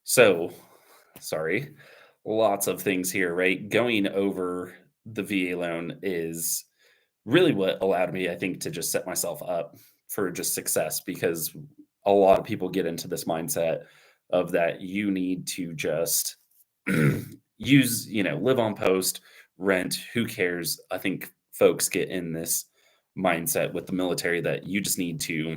So, sorry, lots of things here, right? Going over the VA loan is really what allowed me, I think, to just set myself up for just success because a lot of people get into this mindset of that you need to just live on post, rent, who cares? I think folks get in this mindset with the military that you just need to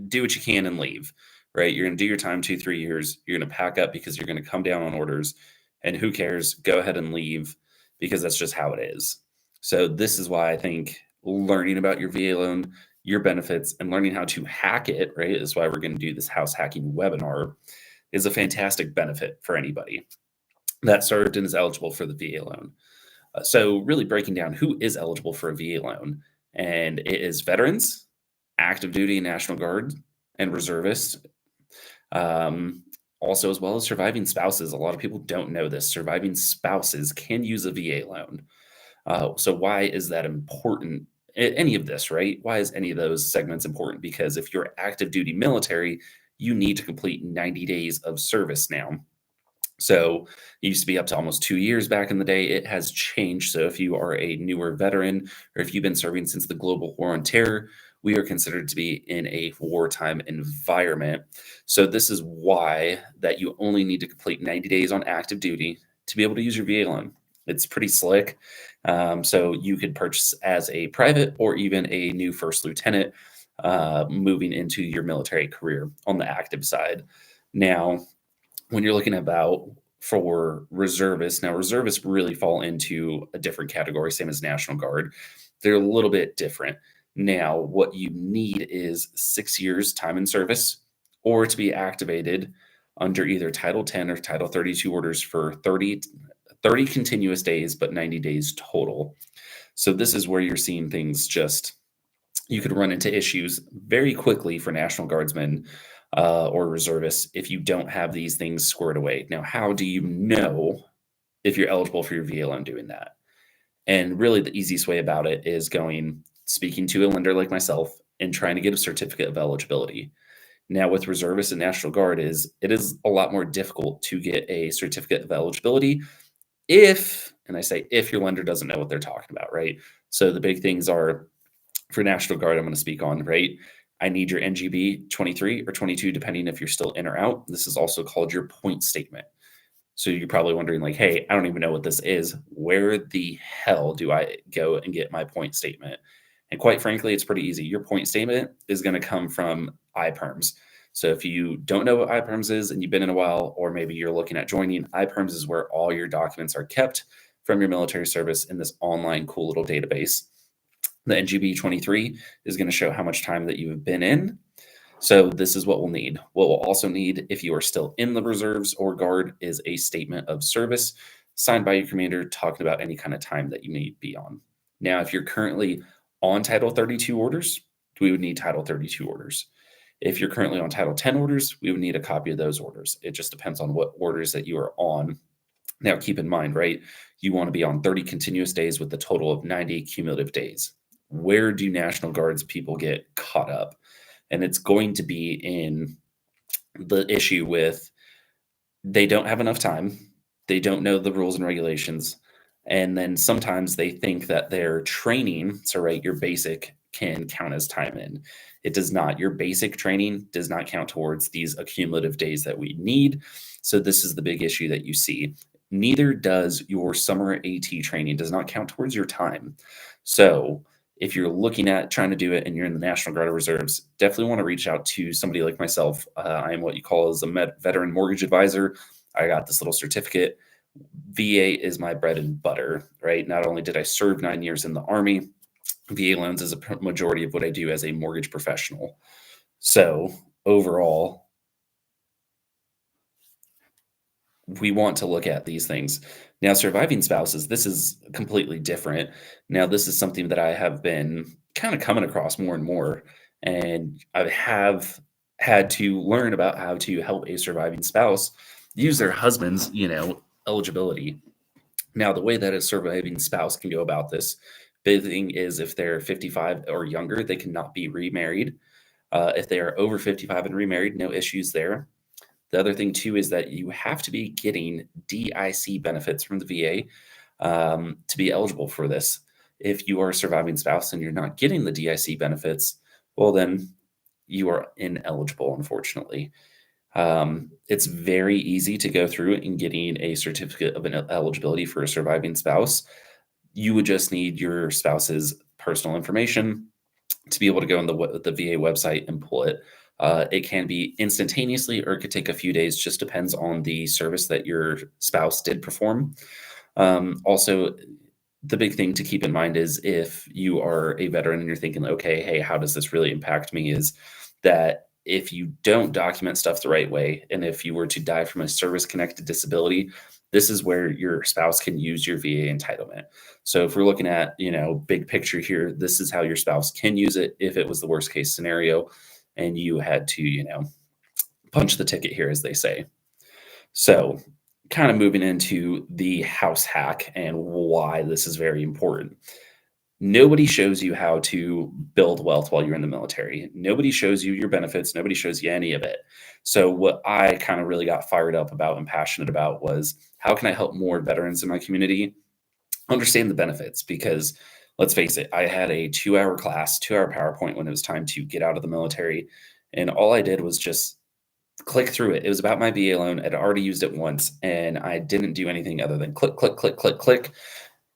do what you can and leave, right? You're going to do your time 2, 3 years. You're going to pack up because you're going to come down on orders. And who cares? Go ahead and leave because that's just how it is. So, this is why I think learning about your VA loan, your benefits, and learning how to hack it, right, is why we're going to do this house hacking webinar, is a fantastic benefit for anybody that served and is eligible for the VA loan. So, really breaking down who is eligible for a VA loan, and it is veterans, active duty National Guard, and reservists. Um, Also, as well as surviving spouses. A lot of people don't know this. Surviving spouses can use a VA loan. So, why is that important? Any of this, right? Why is any of those segments important? Because if you're active duty military, you need to complete 90 days of service now. So it used to be up to almost 2 years back in the day. It has changed. So if you are a newer veteran or if you've been serving since the global war on terror, we are considered to be in a wartime environment. So this is why that you only need to complete 90 days on active duty to be able to use your VA loan. It's pretty slick. So you could purchase as a private or even a new first lieutenant moving into your military career on the active side. Now, when you're looking about for reservists, now reservists really fall into a different category, same as National Guard. They're a little bit different. Now, what you need is 6 years time in service or to be activated under either Title 10 or Title 32 orders for 30 continuous days, but 90 days total. So this is where you're seeing things just you could run into issues very quickly for National Guardsmen or reservists if you don't have these things squared away. Now, how do you know if you're eligible for your VA loan doing that? And really, the easiest way about it is speaking to a lender like myself and trying to get a certificate of eligibility. Now, with reservists and National Guard, it is a lot more difficult to get a certificate of eligibility if, and I say if your lender doesn't know what they're talking about, right? So the big things are for National Guard, I'm going to speak on, right? I need your NGB 23 or 22, depending if you're still in or out. This is also called your point statement. So you're probably wondering, like, hey, I don't even know what this is. Where the hell do I go and get my point statement? And quite frankly, it's pretty easy. Your point statement is going to come from iPerms. So if you don't know what iPerms is and you've been in a while, or maybe you're looking at joining, iPerms is where all your documents are kept from your military service in this online cool little database. The NGB 23 is going to show how much time that you have been in. So this is what we'll need. What we'll also need if you are still in the reserves or guard is a statement of service signed by your commander talking about any kind of time that you may be on. Now, if you're currently on Title 32 orders, we would need Title 32 orders. If you're currently on Title 10 orders, we would need a copy of those orders. It just depends on what orders that you are on. Now, keep in mind, right? You want to be on 30 continuous days with a total of 90 cumulative days. Where do National Guards people get caught up? And it's going to be in the issue with they don't have enough time, they don't know the rules and regulations, and then sometimes they think that their training, so right, your basic can count as time in. It does not. Your basic training does not count towards these accumulative days that we need. So this is the big issue that you see. Neither does your summer AT training does not count towards your time. So if you're looking at trying to do it and you're in the National Guard or Reserves, definitely want to reach out to somebody like myself. I am what you call as a veteran mortgage advisor. I got this little certificate. VA is my bread and butter, right? Not only did I serve 9 years in the Army, VA loans is a majority of what I do as a mortgage professional. So overall, we want to look at these things. Now, surviving spouses, this is completely different. Now, this is something that I have been kind of coming across more and more. And I have had to learn about how to help a surviving spouse use their husband's, eligibility. Now, the way that a surviving spouse can go about this, big thing is if they're 55 or younger, they cannot be remarried. If they are over 55 and remarried, no issues there. The other thing too is that you have to be getting DIC benefits from the VA to be eligible for this. If you are a surviving spouse and you're not getting the DIC benefits, well, then you are ineligible, unfortunately. It's very easy to go through and getting a certificate of eligibility for a surviving spouse. You would just need your spouse's personal information to be able to go on the VA website and pull it. It can be instantaneously or it could take a few days, just depends on the service that your spouse did perform. Also, the big thing to keep in mind is if you are a veteran and you're thinking, okay, hey, how does this really impact me? Is that if you don't document stuff the right way, and if you were to die from a service connected disability, this is where your spouse can use your VA entitlement. So if we're looking at, big picture here, this is how your spouse can use it if it was the worst case scenario and you had to, punch the ticket here, as they say. So kind of moving into the house hack and why this is very important. Nobody shows you how to build wealth while you're in the military. Nobody shows you your benefits. Nobody shows you any of it. So what I kind of really got fired up about and passionate about was how can I help more veterans in my community understand the benefits? Because let's face it, I had a 2-hour class, 2-hour PowerPoint when it was time to get out of the military. And all I did was just click through it. It was about my VA loan. I'd already used it once and I didn't do anything other than click, click, click, click, click.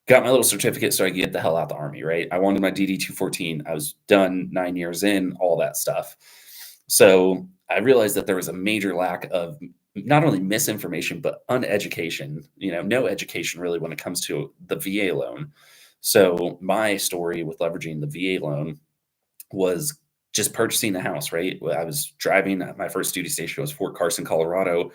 Got my little certificate so I could get the hell out the Army, right? I wanted my DD 214. I was done 9 years in, all that stuff. So I realized that there was a major lack of not only misinformation, but uneducation, no education really when it comes to the VA loan. So my story with leveraging the VA loan was just purchasing a house, right? I was driving, my first duty station was Fort Carson, Colorado,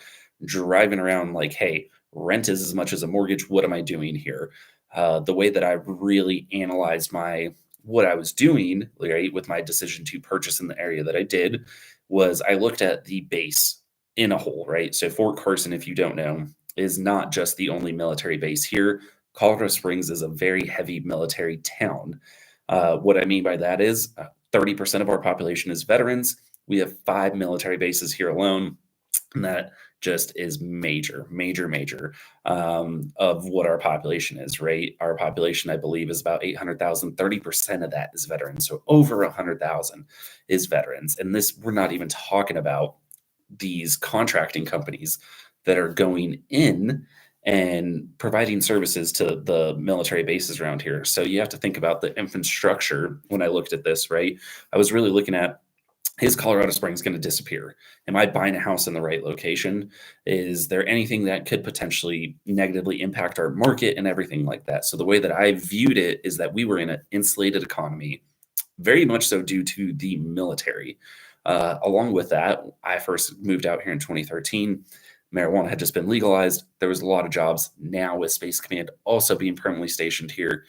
driving around like, hey, rent is as much as a mortgage. What am I doing here? The way that I really analyzed what I was doing, right, with my decision to purchase in the area that I did was I looked at the base in a whole, right? So Fort Carson, if you don't know, is not just the only military base here. Colorado Springs is a very heavy military town. What I mean by that is 30% of our population is veterans. We have 5 military bases here alone. And that just is major, major, major of what our population is, right? Our population, I believe, is about 800,000. 30% of that is veterans. So over 100,000 is veterans. And this, we're not even talking about these contracting companies that are going in and providing services to the military bases around here. So you have to think about the infrastructure when I looked at this, right? I was really looking at, is Colorado Springs going to disappear? Am I buying a house in the right location? Is there anything that could potentially negatively impact our market and everything like that? So the way that I viewed it is that we were in an insulated economy, very much so due to the military. Along with that, I first moved out here in 2013. Marijuana had just been legalized. There was a lot of jobs. Now with Space Command also being permanently stationed here,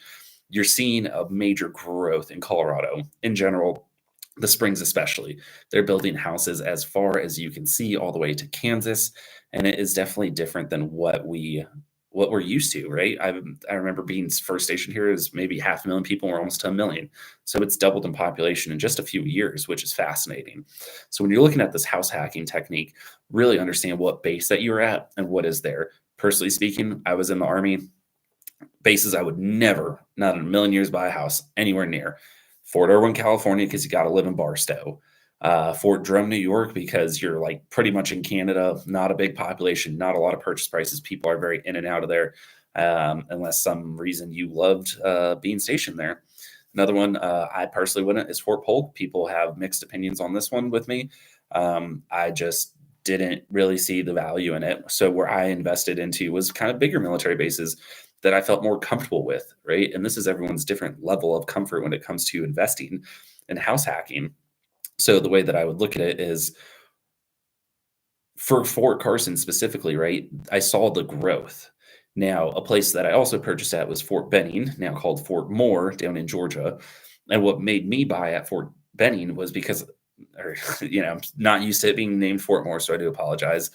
you're seeing a major growth in Colorado in general. The Springs especially, they're building houses as far as you can see all the way to Kansas, and it is definitely different than what we're used to, right? I remember being first stationed here is maybe 500,000 people, we're almost to 1 million, so it's doubled in population in just a few years, which is fascinating. So when you're looking at this house hacking technique, really understand what base that you're at and what is there. Personally speaking, I was in the Army. Bases I would never, not in a million years, buy a house anywhere near. Fort Irwin, California, because you got to live in Barstow. Fort Drum, New York, because you're like pretty much in Canada, not a big population, not a lot of purchase prices. People are very in and out of there, unless some reason you loved being stationed there. Another one I personally wouldn't is Fort Polk. People have mixed opinions on this one with me. I just didn't really see the value in it. So where I invested into was kind of bigger military bases that I felt more comfortable with, right? And this is everyone's different level of comfort when it comes to investing and house hacking. So the way that I would look at it is for Fort Carson specifically, right? I saw the growth. Now, a place that I also purchased at was Fort Benning, now called Fort Moore down in Georgia. And what made me buy at Fort Benning was because, I'm not used to it being named Fort Moore, so I do apologize.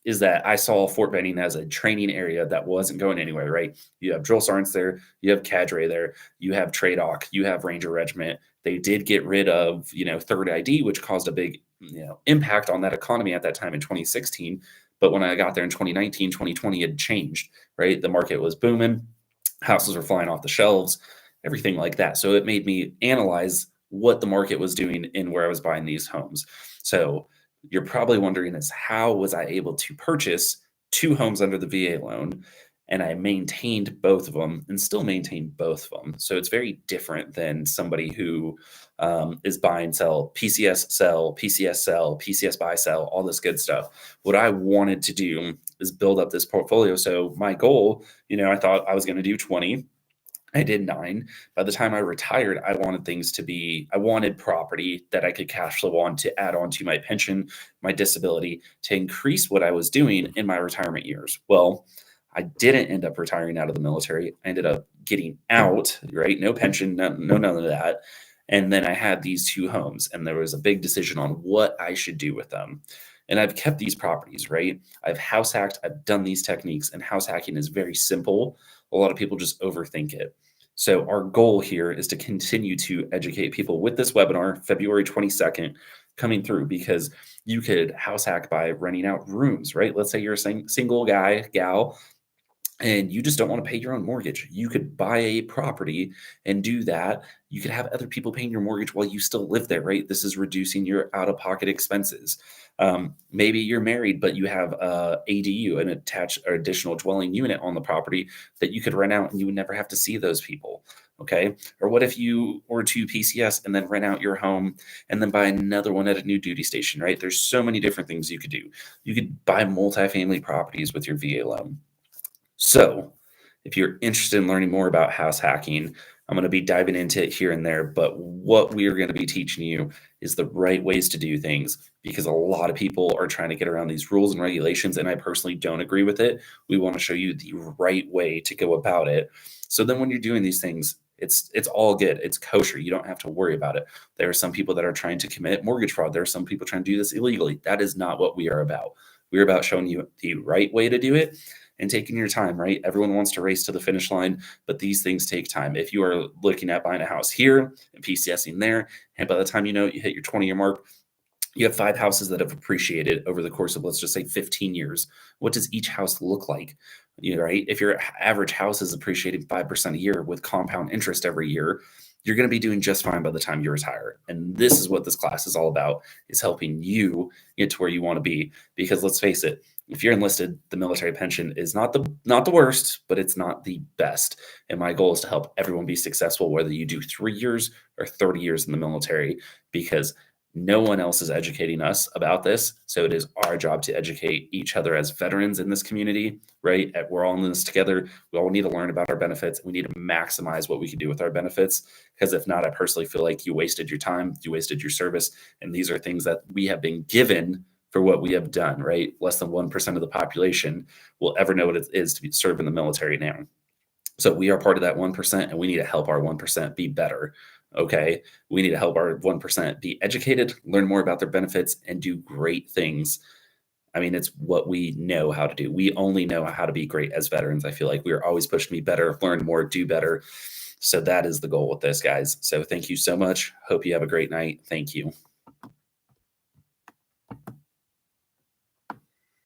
Is that I saw Fort Benning as a training area that wasn't going anywhere, right? You have drill sergeants there, you have cadre there, you have TRADOC, you have Ranger Regiment. They did get rid of, 3rd ID, which caused a big impact on that economy at that time in 2016. But when I got there in 2019, 2020 had changed, right? The market was booming, houses were flying off the shelves, everything like that. So it made me analyze what the market was doing in where I was buying these homes. So you're probably wondering is how was I able to purchase two homes under the VA loan? And I maintained both of them and still maintain both of them. So it's very different than somebody who is buy and sell, PCS sell, PCS buy, sell, all this good stuff. What I wanted to do is build up this portfolio. So my goal, I thought I was going to do 20. I did 9. By the time I retired, I wanted property that I could cash flow on to add on to my pension, my disability, to increase what I was doing in my retirement years. Well, I didn't end up retiring out of the military. I ended up getting out, right? No pension, none of that. And then I had these two homes, and there was a big decision on what I should do with them. And I've kept these properties, right? I've house hacked, I've done these techniques, and house hacking is very simple. A lot of people just overthink it. So, our goal here is to continue to educate people with this webinar, February 22nd, coming through, because you could house hack by renting out rooms, right? Let's say you're a single guy, gal, and you just don't want to pay your own mortgage. You could buy a property and do that. You could have other people paying your mortgage while you still live there, right? This is reducing your out-of-pocket expenses. Maybe you're married, but you have a ADU, an attached or additional dwelling unit on the property that you could rent out and you would never have to see those people. Okay. Or what if you were to PCS and then rent out your home and then buy another one at a new duty station, right? There's so many different things you could do. You could buy multifamily properties with your VA loan. So, if you're interested in learning more about house hacking, I'm going to be diving into it here and there. But what we are going to be teaching you is the right ways to do things, because a lot of people are trying to get around these rules and regulations. And I personally don't agree with it. We want to show you the right way to go about it. So then when you're doing these things, it's all good. It's kosher. You don't have to worry about it. There are some people that are trying to commit mortgage fraud. There are some people trying to do this illegally. That is not what we are about. We're about showing you the right way to do it and taking your time, right? Everyone wants to race to the finish line, but these things take time. If you are looking at buying a house here and PCSing there, and by the time you hit your 20-year mark, you have 5 houses that have appreciated over the course of, let's just say, 15 years. What does each house look like? Right? If your average house is appreciating 5% a year with compound interest every year, you're going to be doing just fine by the time you retire. And this is what this class is all about, is helping you get to where you want to be. Because let's face it, if you're enlisted, the military pension is not the worst, but it's not the best. And my goal is to help everyone be successful, whether you do 3 years or 30 years in the military, because no one else is educating us about this. So it is our job to educate each other as veterans in this community, right? We're all in this together. We all need to learn about our benefits. We need to maximize what we can do with our benefits. Because if not, I personally feel like you wasted your time, you wasted your service. And these are things that we have been given for what we have done, right? Less than 1% of the population will ever know what it is to serve in the military now. So we are part of that 1%, and we need to help our 1% be better. Okay. We need to help our 1% be educated, learn more about their benefits, and do great things. I mean, it's what we know how to do. We only know how to be great as veterans. I feel like we are always pushing to be better, learn more, do better. So that is the goal with this, guys. So thank you so much. Hope you have a great night. Thank you.